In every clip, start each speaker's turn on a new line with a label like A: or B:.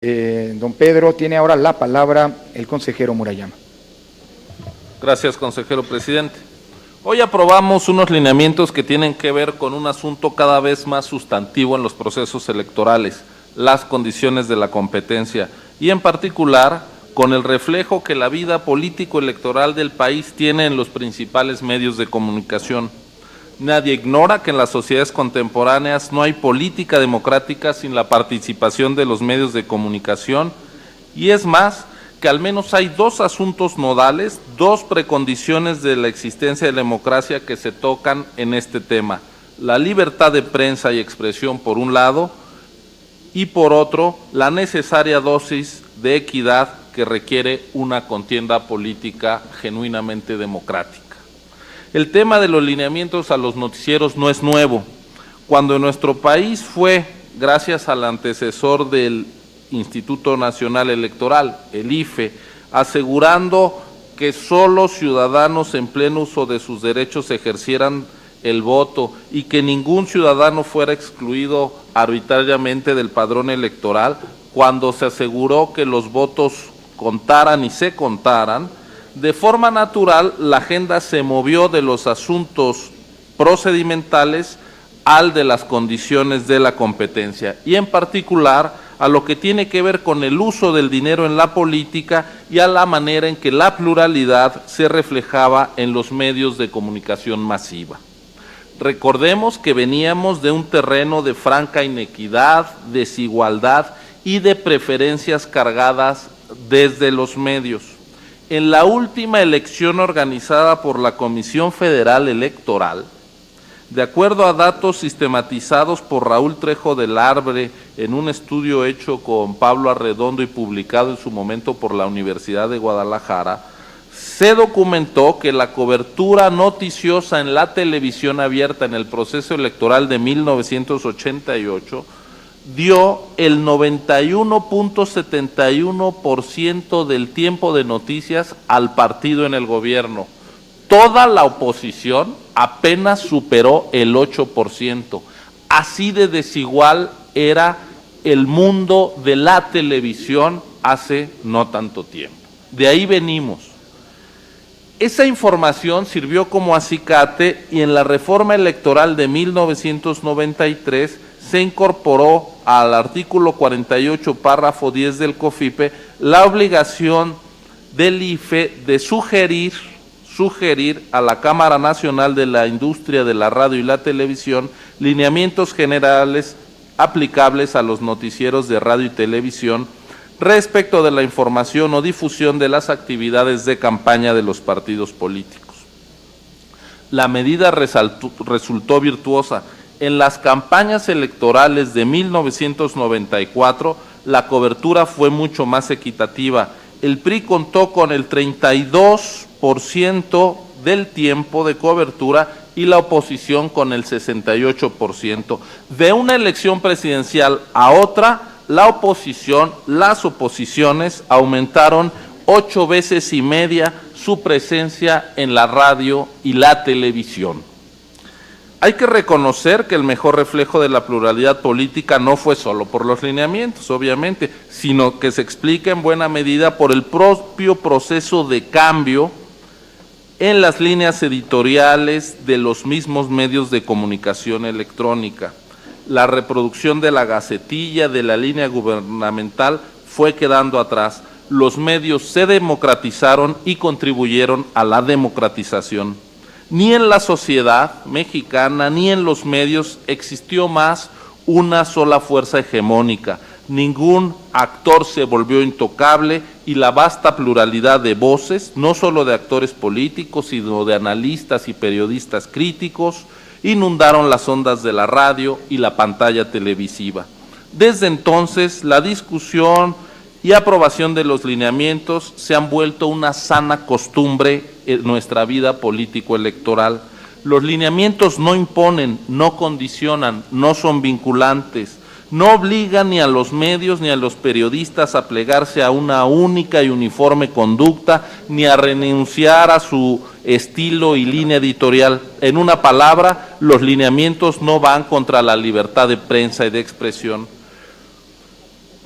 A: Don Pedro, tiene ahora la palabra el consejero Murayama.
B: Gracias, consejero presidente. Hoy aprobamos unos lineamientos que tienen que ver con un asunto cada vez más sustantivo en los procesos electorales, las condiciones de la competencia, y en particular con el reflejo que la vida político-electoral del país tiene en los principales medios de comunicación. Nadie ignora que en las sociedades contemporáneas no hay política democrática sin la participación de los medios de comunicación, y es más, que al menos hay dos asuntos nodales, dos precondiciones de la existencia de la democracia que se tocan en este tema: la libertad de prensa y expresión por un lado, y por otro, la necesaria dosis de equidad que requiere una contienda política genuinamente democrática. El tema de los lineamientos a los noticieros no es nuevo. Cuando en nuestro país fue, gracias al antecesor del Instituto Nacional Electoral, el IFE, asegurando que solo ciudadanos en pleno uso de sus derechos ejercieran el voto y que ningún ciudadano fuera excluido arbitrariamente del padrón electoral, cuando se aseguró que los votos contaran y se contaran, de forma natural la agenda se movió de los asuntos procedimentales al de las condiciones de la competencia, y en particular a lo que tiene que ver con el uso del dinero en la política y a la manera en que la pluralidad se reflejaba en los medios de comunicación masiva. Recordemos que veníamos de un terreno de franca inequidad, desigualdad y de preferencias cargadas desde los medios. En la última elección organizada por la Comisión Federal Electoral, de acuerdo a datos sistematizados por Raúl Trejo del Arbre en un estudio hecho con Pablo Arredondo y publicado en su momento por la Universidad de Guadalajara, se documentó que la cobertura noticiosa en la televisión abierta en el proceso electoral de 1988 dio el 91.71% del tiempo de noticias al partido en el gobierno. Toda la oposición apenas superó el 8%. Así de desigual era el mundo de la televisión hace no tanto tiempo. De ahí venimos. Esa información sirvió como acicate, y en la reforma electoral de 1993 se incorporó al artículo 48, párrafo 10 del COFIPE, la obligación del IFE de sugerir a la Cámara Nacional de la Industria de la Radio y la Televisión lineamientos generales aplicables a los noticieros de radio y televisión respecto de la información o difusión de las actividades de campaña de los partidos políticos. La medida resultó virtuosa. En las campañas electorales de 1994, la cobertura fue mucho más equitativa. El PRI contó con el 32% del tiempo de cobertura y la oposición con el 68%. De una elección presidencial a otra, las oposiciones aumentaron 8 veces y media su presencia en la radio y la televisión. Hay que reconocer que el mejor reflejo de la pluralidad política no fue solo por los lineamientos, obviamente, sino que se explica en buena medida por el propio proceso de cambio en las líneas editoriales de los mismos medios de comunicación electrónica. La reproducción de la gacetilla, de la línea gubernamental, fue quedando atrás. Los medios se democratizaron y contribuyeron a la democratización. Ni en la sociedad mexicana ni en los medios existió más una sola fuerza hegemónica. Ningún actor se volvió intocable, y la vasta pluralidad de voces, no solo de actores políticos, sino de analistas y periodistas críticos, inundaron las ondas de la radio y la pantalla televisiva. Desde entonces, la discusión y aprobación de los lineamientos se han vuelto una sana costumbre en nuestra vida político-electoral. Los lineamientos no imponen, no condicionan, no son vinculantes, no obligan ni a los medios ni a los periodistas a plegarse a una única y uniforme conducta, ni a renunciar a su estilo y línea editorial. En una palabra, los lineamientos no van contra la libertad de prensa y de expresión.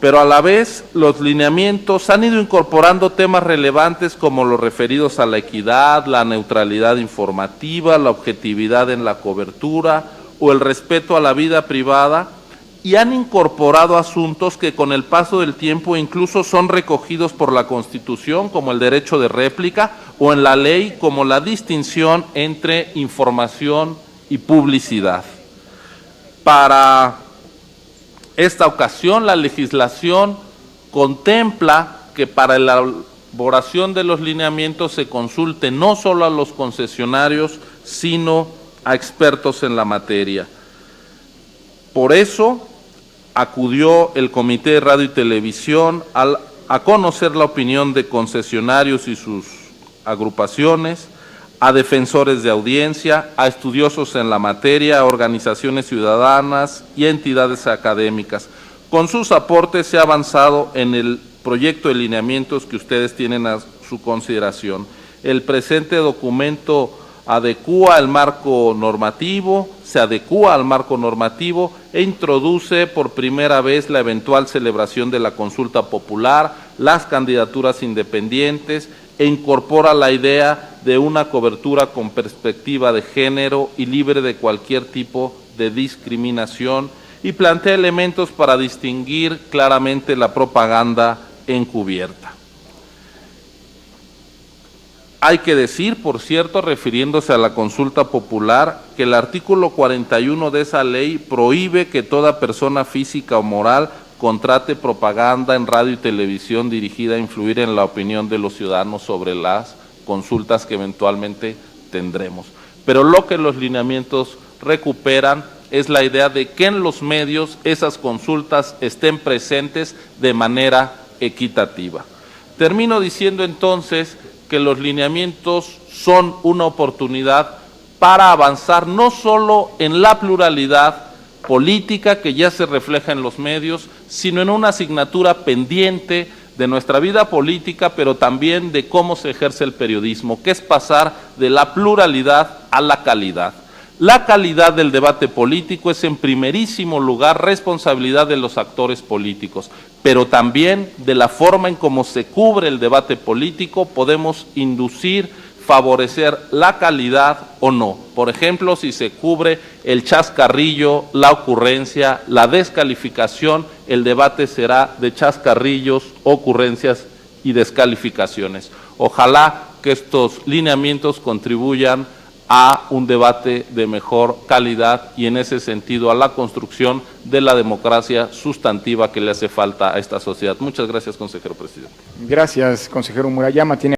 B: pero a la vez los lineamientos han ido incorporando temas relevantes como los referidos a la equidad, la neutralidad informativa, la objetividad en la cobertura o el respeto a la vida privada, y han incorporado asuntos que con el paso del tiempo incluso son recogidos por la Constitución, como el derecho de réplica, o en la ley como la distinción entre información y publicidad. Para esta ocasión, la legislación contempla que para la elaboración de los lineamientos se consulte no solo a los concesionarios, sino a expertos en la materia. Por eso acudió el Comité de Radio y Televisión a conocer la opinión de concesionarios y sus agrupaciones, a defensores de audiencia, a estudiosos en la materia, a organizaciones ciudadanas y a entidades académicas. Con sus aportes se ha avanzado en el proyecto de lineamientos que ustedes tienen a su consideración. El presente documento adecúa el marco normativo, se adecúa al marco normativo e introduce por primera vez la eventual celebración de la consulta popular, las candidaturas independientes e incorpora la idea de una cobertura con perspectiva de género y libre de cualquier tipo de discriminación y plantea elementos para distinguir claramente la propaganda encubierta. Hay que decir, por cierto, refiriéndose a la consulta popular, que el artículo 41 de esa ley prohíbe que toda persona física o moral contrate propaganda en radio y televisión dirigida a influir en la opinión de los ciudadanos sobre las consultas que eventualmente tendremos. Pero lo que los lineamientos recuperan es la idea de que en los medios esas consultas estén presentes de manera equitativa. Termino diciendo entonces que los lineamientos son una oportunidad para avanzar no solo en la pluralidad política que ya se refleja en los medios, sino en una asignatura pendiente de nuestra vida política, pero también de cómo se ejerce el periodismo, que es pasar de la pluralidad a la calidad. La calidad del debate político es en primerísimo lugar responsabilidad de los actores políticos, pero también de la forma en cómo se cubre el debate político podemos inducir, favorecer la calidad o no. Por ejemplo, si se cubre el chascarrillo, la ocurrencia, la descalificación, el debate será de chascarrillos, ocurrencias y descalificaciones. Ojalá que estos lineamientos contribuyan a un debate de mejor calidad y en ese sentido a la construcción de la democracia sustantiva que le hace falta a esta sociedad. Muchas gracias, consejero presidente.
A: Gracias, consejero Murayama.